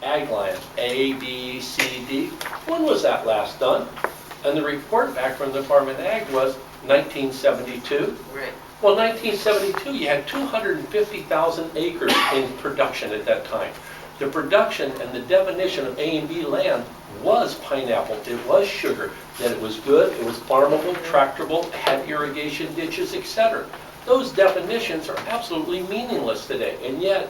ag land, A, B, C, D. When was that last done? And the report back from the Department of Ag was 1972. Right. Well, 1972, you had 250,000 acres in production at that time. The production and the definition of A and B land was pineapple, it was sugar, that it was good, it was farmable, tractable, had irrigation ditches, etc. Those definitions are absolutely meaningless today, and yet,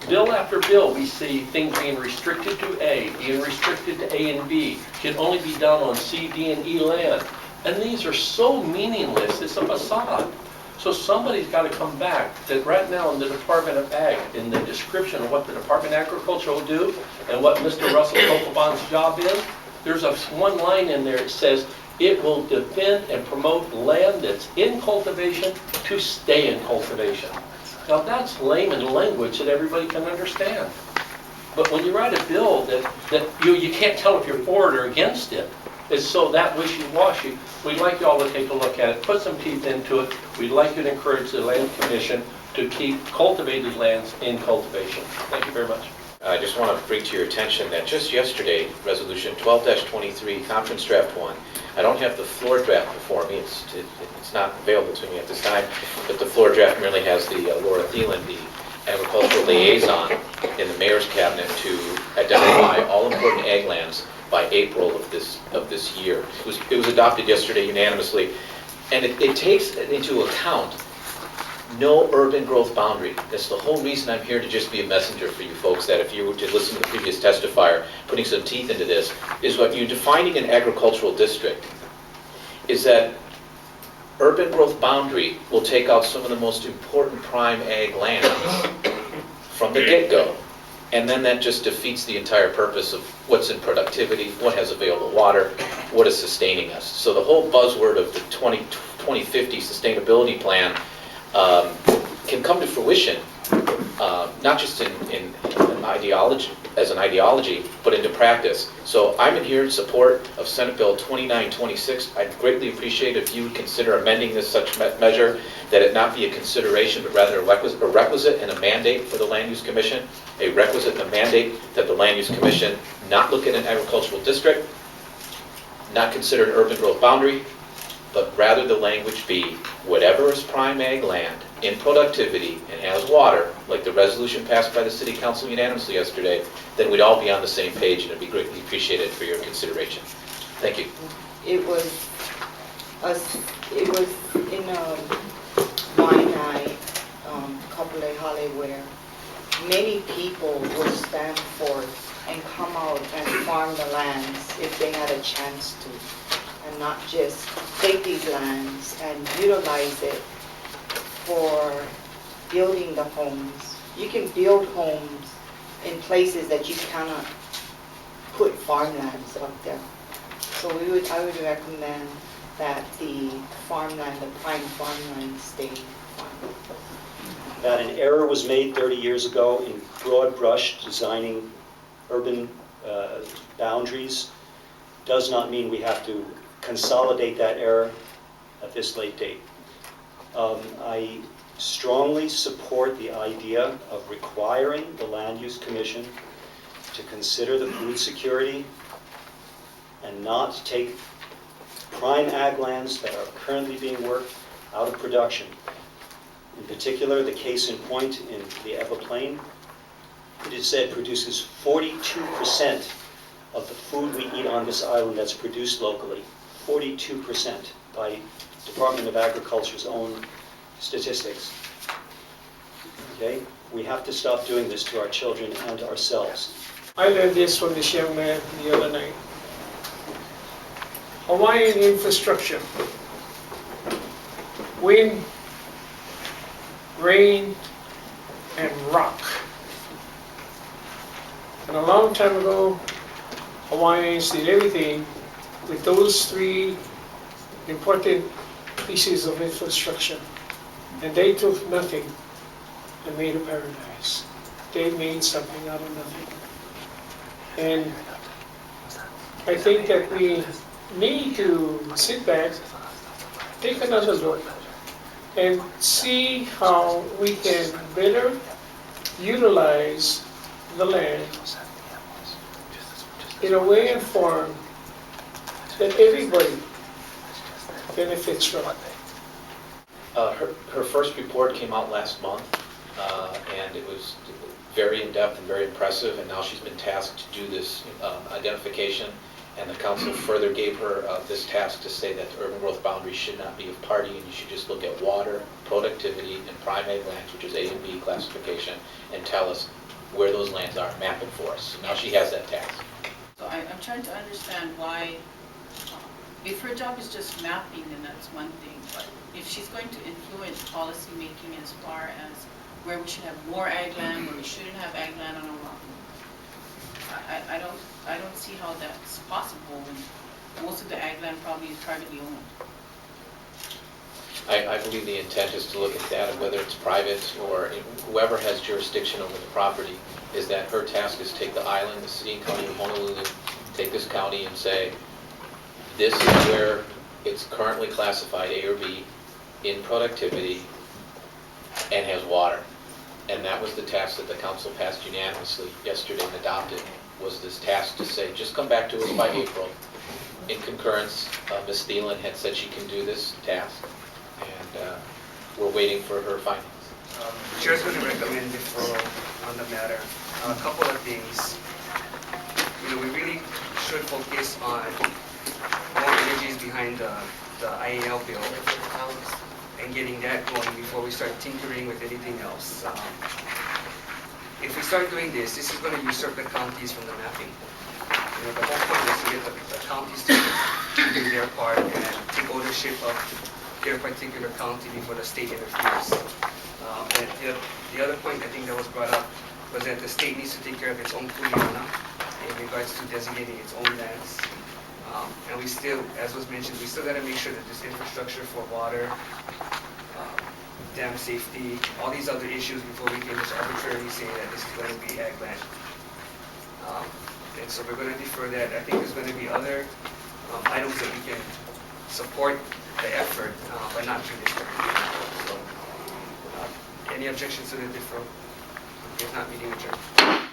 bill after bill, we see things being restricted to A, being restricted to A and B, can only be done on C, D, and E land. And these are so meaningless, it's a facade. So somebody's got to come back, that right now in the Department of Ag, in the description of what the Department of Agriculture will do, and what Mr. Russell Kokobon's job is, there's one line in there that says, it will defend and promote land that's in cultivation to stay in cultivation. Now that's layman language that everybody can understand. But when you write a bill that you can't tell if you're for it or against it, it's so that wishy-washy. We'd like you all to take a look at it, put some teeth into it. We'd like you to encourage the Land Commission to keep cultivated lands in cultivation. Thank you very much. I just want to bring to your attention that just yesterday, Resolution 12-23, Conference Draft 1, I don't have the floor draft before me, it's not available to me at this time, but the floor draft merely has the Laura Thielen, the agricultural liaison in the mayor's cabinet, to identify all important ag lands by April of this year. It was adopted yesterday unanimously, and it takes into account no urban growth boundary. That's the whole reason I'm here, to just be a messenger for you folks, that if you were to listen to the previous testifier, putting some teeth into this, is what you're defining an agricultural district, is that urban growth boundary will take out some of the most important prime ag lands from the get-go. And then that just defeats the entire purpose of what's in productivity, what has available water, what is sustaining us. So the whole buzzword of the 2050 sustainability plan can come to fruition, not just in an ideology, as an ideology, but into practice. So I'm in here in support of Senate Bill 2926. I'd greatly appreciate if you would consider amending this such measure that it not be a consideration, but rather a requisite and a mandate for the Land Use Commission, a requisite and a mandate that the Land Use Commission not look at an agricultural district, not consider an urban growth boundary, but rather the language be whatever is prime ag land in productivity and has water, like the resolution passed by the City Council unanimously yesterday, then we'd all be on the same page, and it'd be greatly appreciated for your consideration. Thank you. It was in Waianae, Kapolei Hale, where many people would stand forth and come out and farm the lands if they had a chance to, and not just take these lands and utilize it for building the homes. You can build homes in places that you cannot put farmlands up there. So I would recommend that the farmland, the prime farmland, stay farmed. That an error was made 30 years ago in broad brush designing urban boundaries does not mean we have to consolidate that error at this late date. I strongly support the idea of requiring the Land Use Commission to consider the food security and not take prime ag lands that are currently being worked out of production. In particular, the case in point in the Eva Plain, it is said produces 42% of the food we eat on this island that's produced locally. 42% by Department of Agriculture's own statistics. Okay? We have to stop doing this to our children and ourselves. I learned this from this young man the other night. Hawaiian infrastructure. Wind, rain, and rock. And a long time ago, Hawaiians did everything with those three important pieces of infrastructure. And they took nothing and made a paradise. They made something out of nothing. And I think that we need to sit back, take another look, and see how we can better utilize the land in a way and form that everybody benefits from. Her first report came out last month, and it was very in-depth and very impressive, and now she's been tasked to do this identification, and the council further gave her this task to say that the urban growth boundaries should not be of party, and you should just look at water, productivity, and prime ag lands, which is A and B classification, and tell us where those lands are, map it for us. So now she has that task. So I'm trying to understand why, if her job is just mapping, then that's one thing, but if she's going to influence policy making as far as where we should have more ag land, where we shouldn't have ag land on our lot, I don't see how that's possible when most of the ag land probably is privately owned. I believe the intent is to look at that, and whether it's private or whoever has jurisdiction over the property, is that her task is take the island, the city and county of Honolulu, take this county and say, this is where it's currently classified A or B in productivity and has water. And that was the task that the council passed unanimously yesterday and adopted, was this task to say, just come back to us by April. In concurrence, Ms. Thielen had said she can do this task, and we're waiting for her findings. Chair's going to recommend deferral on the matter. A couple of things. We really should focus on more energies behind the IAL bill and getting that going before we start tinkering with anything else. If we start doing this is going to usurp the counties from the mapping. The whole point is to get the counties to do their part and take ownership of their particular county before the state interferes. And the other point I think that was brought up was that the state needs to take care of its own kuleana in regards to designating its own lands. And we still, as was mentioned, we still got to make sure that this infrastructure for water, dam safety, all these other issues before we can just arbitrarily say that this is going to be ag land. And so we're going to defer that. I think there's going to be other items that we can support the effort, but not through this particular. So, any objections to the deferral? If not, meeting adjourned.